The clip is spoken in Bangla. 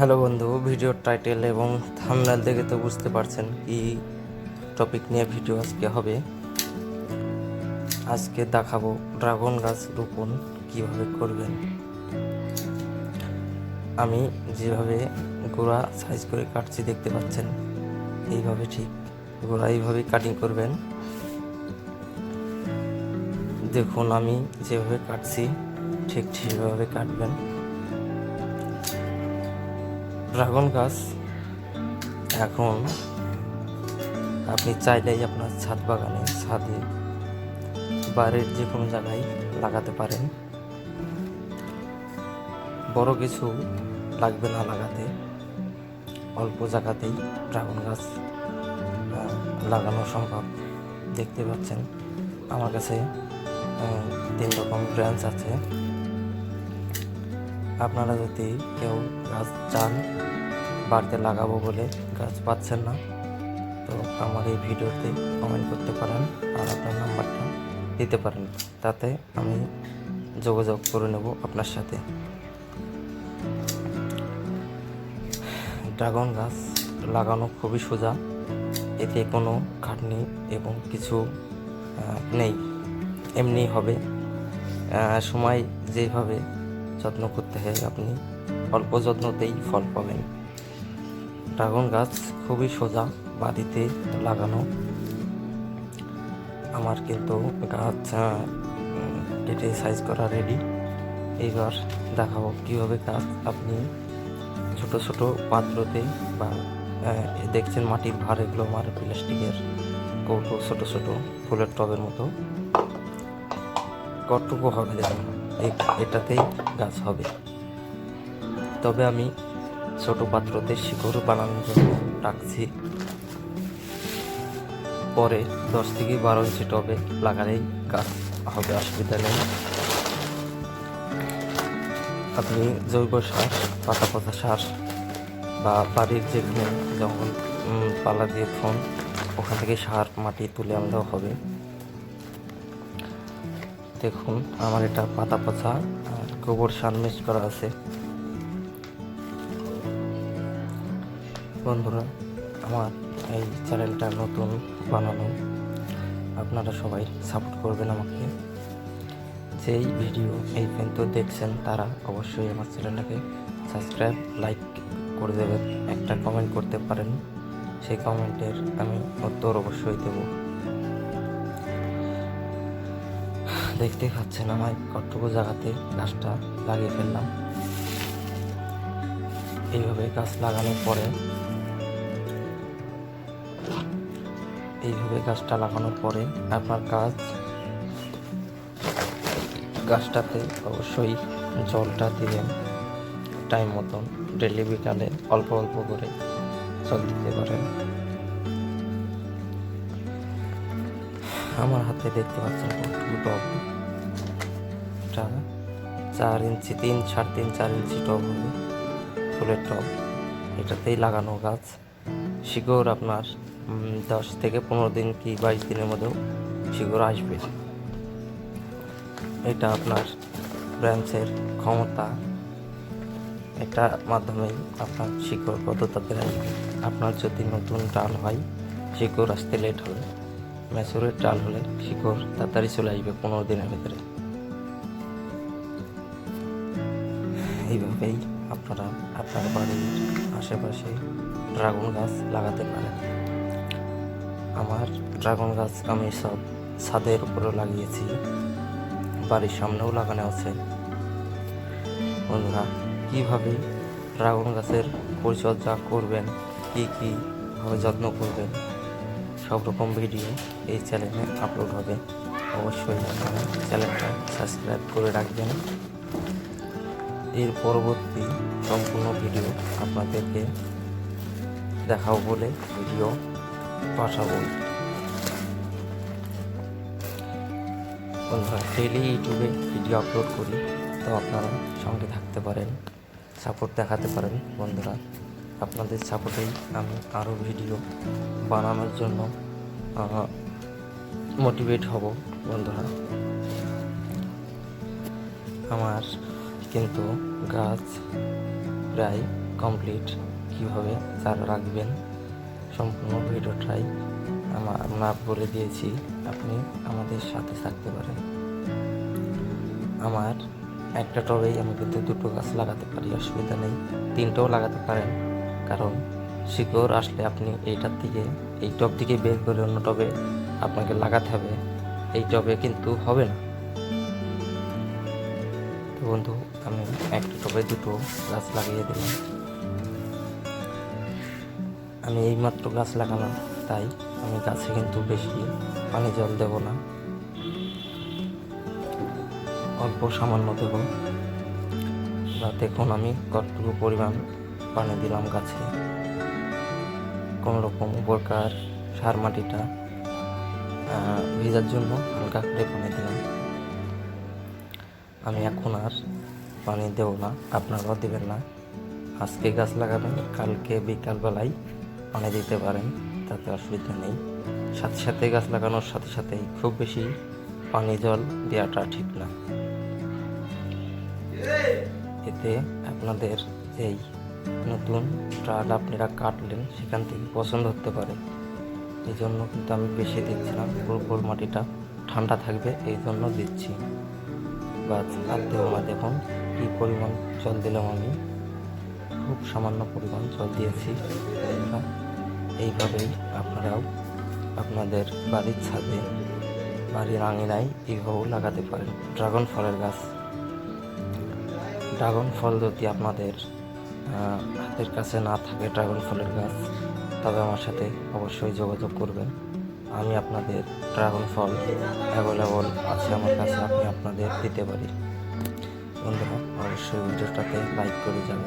হ্যালো বন্ধু, ভিডিওর টাইটেল এবং থাম্বনেল দেখে তো বুঝতে পারছেন কি টপিক নিয়ে ভিডিও আজকে হবে। আজকে দেখাবো ড্রাগন গাছ রোপণ কিভাবে করবেন। আমি যেভাবে গোড়া সাইজ করে কাটছি দেখতে পাচ্ছেন, এইভাবে ঠিক গোড়া এইভাবেই কাটিং করবেন। দেখুন আমি যেভাবে কাটছি ঠিক সেভাবে কাটবেন। ড্রাগন গাছ এখন আপনি চাইলেই আপনার ছাদ বাগানে, ছাদে, বাড়ির যে কোনো জায়গায় লাগাতে পারেন। বড় কিছু লাগবে না লাগাতে, অল্প জায়গাতেই ড্রাগন গাছ লাগানো সম্ভব। দেখতে পাচ্ছেন আমার কাছে 3 রকম ব্রাঞ্চ আছে। আপনারা যদি কেউ গাছ চান, বাড়িতে লাগাবো বলে গাছ পাচ্ছেন না, তো আমার এই ভিডিওতে কমেন্ট করতে পারেন আর আপনার নাম্বারটা দিতে পারেন, তাতে আমি যোগাযোগ করে নেব আপনার সাথে। ড্রাগন গাছ লাগানো খুবই সোজা, এতে কোনো খাটনি এবং কিছু নেই, এমনি হবে। সময় যেভাবে যত্ন করতে হয় আপনি অল্প যত্নতেই ফল পাবেন। ড্রাগন গাছ খুবই সোজা বাড়িতে লাগানো। আমার কিন্তু গাছ কেটে সাইজ করা রেডি। এইবার দেখাবো কীভাবে গাছ আপনি ছোট ছোট পাত্রতে বা দেখছেন মাটির ভার, এগুলো আমার প্লাস্টিকের কৌটো, ছোট ছোট ফুলের টবের মতো কতটুকু হবে দেখুন, এটাতেই গাছ হবে। তবে আমি ছোট পাত্রতে শিকড় বানানোর জন্য রাখছি। পরে 10 থেকে 12 ইঞ্চি টবে লাগালেই গাছ হবে, অসুবিধা নেই। আপনি জৈব সার, পাতা পচা সার বা বাড়ির যেখানে জঙ্গল পালা দিয়ে ফোন, ওখান থেকে সার মাটি তুলে আনলেও হবে। দেখুন আমার এটা পাতা পচা আর গোবর সার মিক্স করা আছে। বন্ধুরা, আমার এই চ্যানেলটা নতুন বানানো, আপনারা সবাই সাপোর্ট করবেন আমাকে। যেই ভিডিও এই পর্যন্ত দেখছেন তারা অবশ্যই আমার চ্যানেলটাকে সাবস্ক্রাইব, লাইক করে দেবেন, একটা কমেন্ট করতে পারেন, সেই কমেন্টের আমি উত্তর অবশ্যই দেব। দেখতেই পাচ্ছেন আমার কতটুকু জায়গাতে গাছটা লাগিয়ে ফেললাম। এইভাবে গাছ লাগানোর পরে, গাছটা লাগানোর পরে আপনার গাছটাতে অবশ্যই জলটা দিবেন টাইম মতন। ডেলি বিকালে অল্প অল্প করে জল দিতে পারেন। আমার হাতে দেখতে পাচ্ছেন টব, এটা 4 ইঞ্চি, 3.5-4 ইঞ্চি টব হবে, ফুলের টব। এটাতেই লাগানো গাছ। শিকড় আপনার 10 থেকে 15 দিন কি 22 দিনের মধ্যেও শিকড় আসবে। এটা আপনার ব্রাঞ্চের ক্ষমতা, এটার মাধ্যমেই আপনার শিকড় কত তাড়াতাড়ি আসবে। আপনার যদি নতুন ডাল হয়, শিকড় আসতে লেট হবে। ম্যাচুরের ডাল হলে শিকড় তাড়াতাড়ি চলে আসবে 15 দিনের ভিতরে। এইভাবেই আপনারা আপনার বাড়ির আশেপাশে ড্রাগন গাছ লাগাতে পারেন। আমার ড্রাগন গাছ আমি সব ছাদের উপরে লাগিয়েছি, বাড়ির সামনেও লাগানো আছে। বন্ধুরা, কীভাবে ড্রাগন গাছের পরিচর্যা করবেন, কীভাবে যত্ন করবেন, সব রকম ভিডিও এই চ্যানেলে আপলোড হবে। অবশ্যই আপনারা চ্যানেলটা সাবস্ক্রাইব করে রাখবেন। এর পরবর্তী সম্পূর্ণ ভিডিও আপনাদেরকে দেখাবো বলে ভিডিও পাঠাবো। বন্ধুরা, ডেইলি ইউটিউবে ভিডিও আপলোড করি, তো আপনারা সঙ্গে থাকতে পারেন, সাপোর্ট দেখাতে পারেন। বন্ধুরা, আপনাদের সাপোর্টেই আমি আরও ভিডিও বানানোর জন্য মোটিভেট হব। বন্ধুরা, আমার কিন্তু গাছ প্রায় কমপ্লিট কীভাবে চারা রাখবেন সম্পূর্ণ ভিডিওটাই আমরা বলে দিয়েছি, আপনি আমাদের সাথে থাকতে পারেন। আমার একটা টবেই আমি কিন্তু 2টো গাছ লাগাতে পারি, অসুবিধা নেই। 3টেও লাগাতে পারেন, কারণ শিকড় আসলে আপনি এইটার থেকে এই টব থেকে বের করে অন্য টবে আপনাকে লাগাতে হবে, এই টবে কিন্তু হবে না। তো বন্ধু, আমি একটা টবে 2টো গাছ লাগিয়ে দিলাম। আমি এইমাত্র গাছ লাগালাম, তাই আমি গাছে কিন্তু বেশি পানি জল দেব না, অল্প সামান্য দেব। বা দেখুন আমি কতটুকু পরিমাণ পানি দিলাম গাছে, কোনোরকম উপরকার সার মাটিটা ভেজার জন্য হালকা করে পানি দিলাম। আমি এখন আর পানি দেব না, আপনারাও দেবেন না। আজকে গাছ লাগাবেন, কালকে বিকালবেলায় পানি দিতে পারেন, তাতে অসুবিধা নেই। সাথে সাথে গাছ লাগানোর সাথে সাথেই খুব বেশি পানি জল দেওয়াটা ঠিক না। এতে আপনাদের যেই নতুন ডাল আপনারা কাটলেন সেখান থেকে পছন্দ হতে পারে, এই জন্য কিন্তু আমি বেশি দিচ্ছি না। পুরো মাটিটা ঠান্ডা থাকবে এই জন্য দিচ্ছি। গাছ আর দেবো না। দেখুন কী পরিমাণ জল দিলাম, আমি খুব সামান্য পরিমাণ জল দিয়েছি। এইভাবেই আপনারাও আপনাদের বাড়ির ছাদে, বাড়ির আঙিনায় এইভাবেও লাগাতে পারেন ড্রাগন ফলের গাছ। ড্রাগন ফল যদি আপনাদের হাতের কাছে না থাকে ড্রাগন ফলের গাছ, তবে আমার সাথে অবশ্যই যোগাযোগ করবেন। আমি আপনাদের ড্রাগন ফল অ্যাভেলেবল আছে আমার কাছে, আমি আপনাদের দিতে পারি। বন্ধুরা, অবশ্যই ভিডিওটাতে লাইক করে যাবেন।